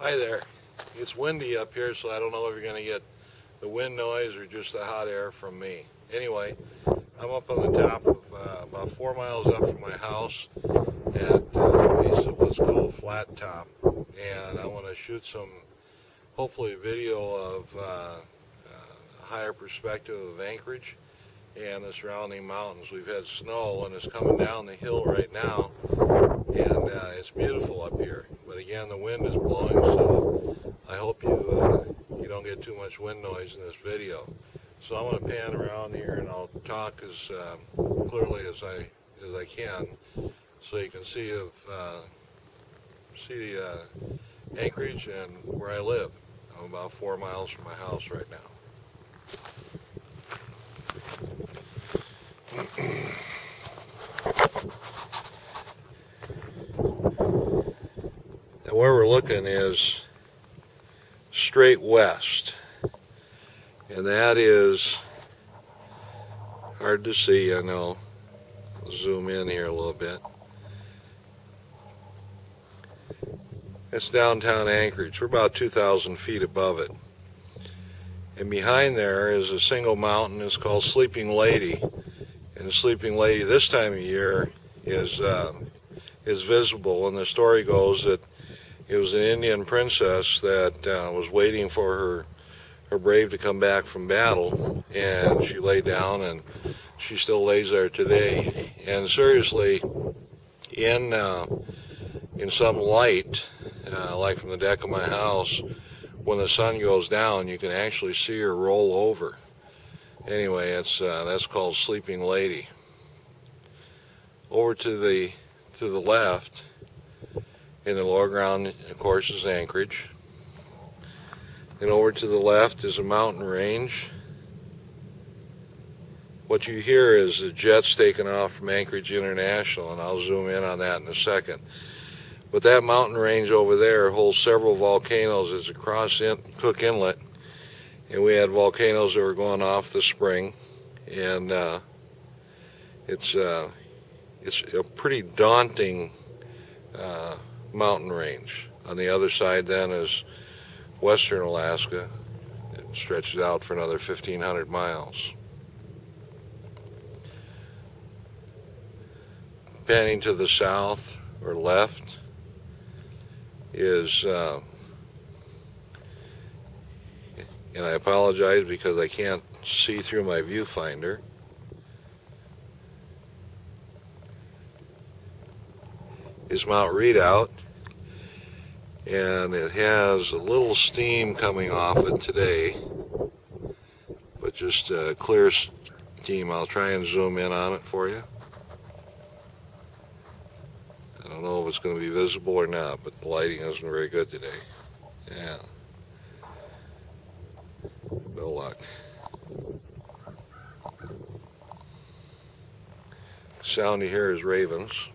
Hi there. It's windy up here, so I don't know if you're going to get the wind noise or just the hot air from me. Anyway, I'm up on the top of about 4 miles up from my house at the base of what's called Flat Top, and I want to shoot some, hopefully, video of a higher perspective of Anchorage and the surrounding mountains. We've had snow, and it's coming down the hill right now, and it's beautiful up here. But again, the wind is blowing, so I hope you don't get too much wind noise in this video. So I'm going to pan around here, and I'll talk as clearly as I can, so you can see Anchorage and where I live. I'm about 4 miles from my house right now. And where we're looking is straight west, and that is hard to see, I know. I'll zoom in here a little bit. That's downtown Anchorage. We're about 2,000 feet above it. And behind there is a single mountain. It's called Sleeping Lady. And the Sleeping Lady this time of year is visible. And the story goes that it was an Indian princess that was waiting for her brave to come back from battle. And she lay down, and she still lays there today. And seriously, in some light, like from the deck of my house, when the sun goes down, you can actually see her roll over. Anyway, that's called Sleeping Lady. Over to the left, in the lower ground, of course, is Anchorage. And over to the left is a mountain range. What you hear is the jets taking off from Anchorage International, and I'll zoom in on that in a second. But that mountain range over there holds several volcanoes. It's across Cook Inlet, and we had volcanoes that were going off this spring, and it's a pretty daunting mountain range. On the other side then is western Alaska. It stretches out for another 1,500 miles. Panning to the south or left is, and I apologize because I can't see through my viewfinder, is Mount Redoubt, and it has a little steam coming off it today, but just clear steam. I'll try and zoom in on it for you. I don't know if it's going to be visible or not, but the lighting isn't very good today. Yeah. No luck. The sound you hear is ravens.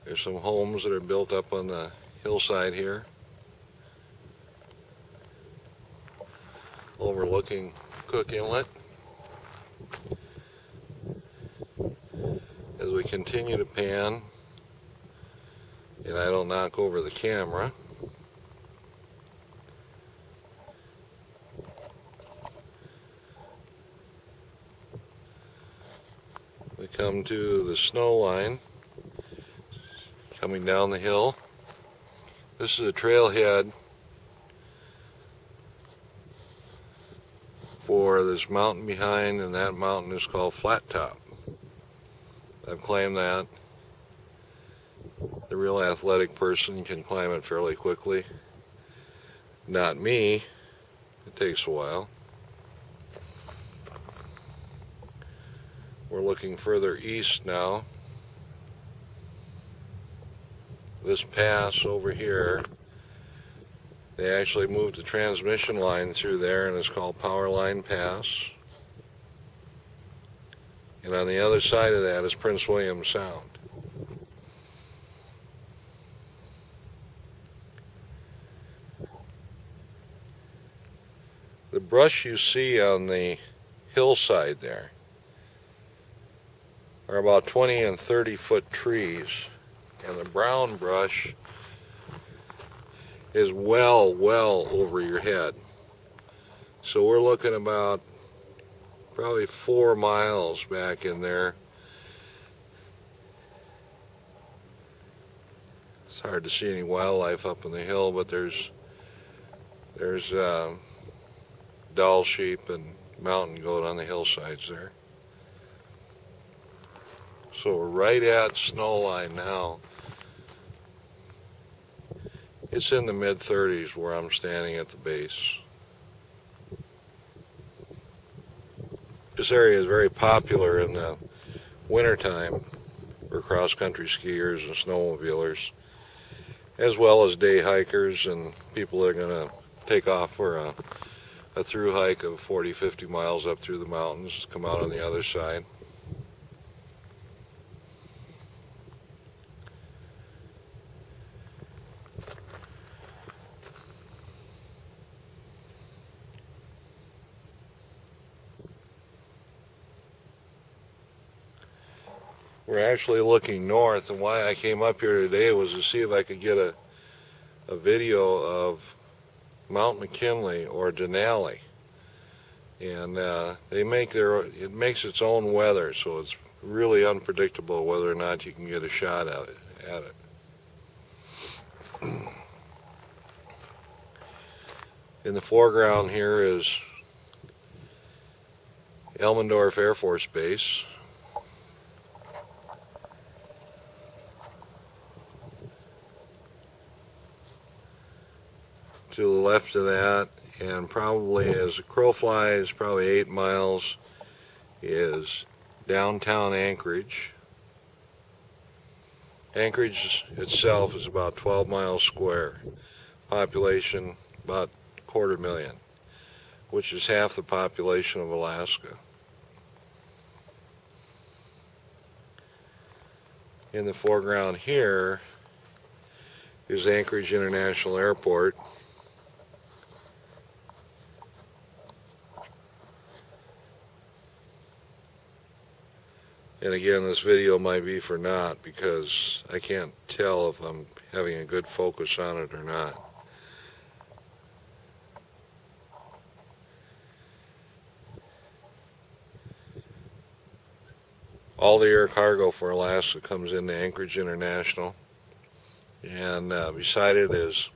There's some homes that are built up on the hillside here, overlooking Cook Inlet. As we continue to pan, and I don't knock over the camera, we come to the snow line coming down the hill. This is a trailhead for this mountain behind, and that mountain is called Flat Top. I've climbed that. The real athletic person can climb it fairly quickly. Not me. It takes a while. We're looking further east now. This pass over here, they actually moved the transmission line through there, and it's called Power Line Pass. And on the other side of that is Prince William Sound. The brush you see on the hillside there are about 20 and 30 foot trees and the brown brush is well over your head. So we're looking about probably 4 miles back in there. It's hard to see any wildlife up on the hill, but there's Doll sheep and mountain goat on the hillsides there. So we're right at snow line now. It's in the mid-30s where I'm standing at the base. This area is very popular in the wintertime for cross-country skiers and snowmobilers, as well as day hikers and people that are going to take off for a through hike of 40-50 miles up through the mountains, come out on the other side. We're actually looking north, and why I came up here today was to see if I could get a video of Mount McKinley or Denali. And it makes its own weather, so it's really unpredictable whether or not you can get a shot at it. In the foreground here is Elmendorf Air Force Base. To the left of that, and probably as the crow flies, probably 8 miles, is downtown Anchorage. Anchorage itself is about 12 miles square. Population about 250,000, which is half the population of Alaska. In the foreground here is Anchorage International Airport. And again, this video might be for naught because I can't tell if I'm having a good focus on it or not. All the air cargo for Alaska comes into Anchorage International, and beside it is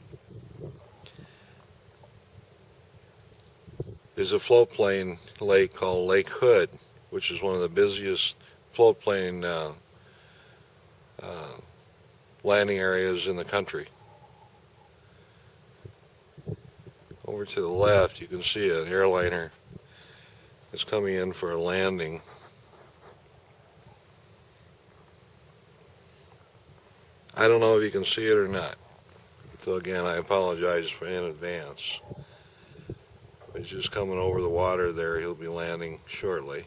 a floatplane lake called Lake Hood, which is one of the busiest floatplane landing areas in the country. Over to the left, you can see an airliner is coming in for a landing. I don't know if you can see it or not. So again, I apologize in advance. He's just coming over the water there. He'll be landing shortly.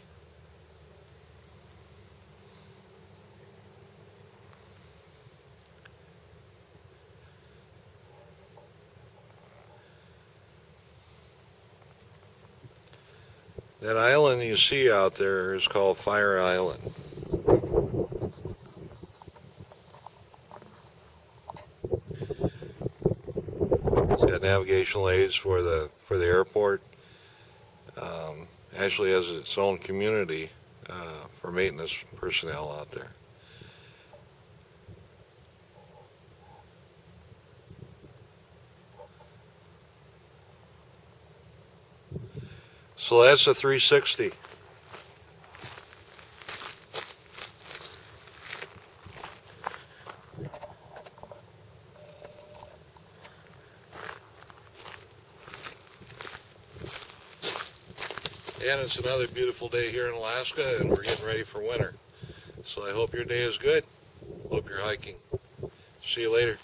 That island you see out there is called Fire Island. It's got navigational aids for the airport. Actually has its own community for maintenance personnel out there. So that's a 360. And it's another beautiful day here in Alaska, and we're getting ready for winter. So I hope your day is good. Hope you're hiking. See you later.